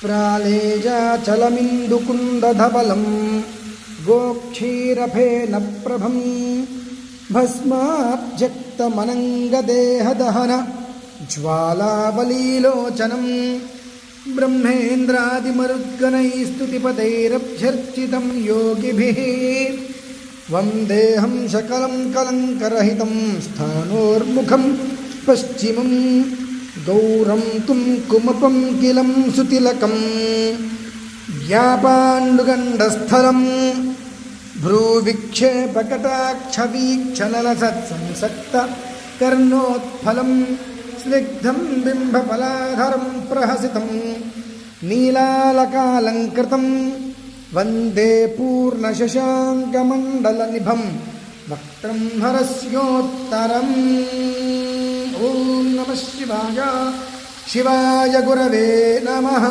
प्रालेजाचलमिन्दुकुन्दधवलं गोक्षीरफेन प्रभं भस्माब्जक्तमनङ्गदेहदहन ज्वालावलीलोचनं ब्रह्मेन्द्रादिमरुद्गणैस्तुतिपदैरभ्यर्चितं योगिभिः वन्देऽहं सकलं कलङ्करहितं स्थानोर्मुखं पश्चिमं गौरं कुङ्कुमपं किलं सुतिलकं व्यापाण्डुगण्डस्थलं भ्रूविक्षेपकटाक्षवीक्षणलसत्संसक्तकर्णोत्फलं स्निग्धं बिम्बफलाधरं प्रहसितं नीलालकालङ्कृतं वन्दे पूर्णशशाङ्कमण्डलनिभं वक्त्रं हरस्योत्तरम्। ॐ नमः शिवाय शिवाय गुरवे नमः।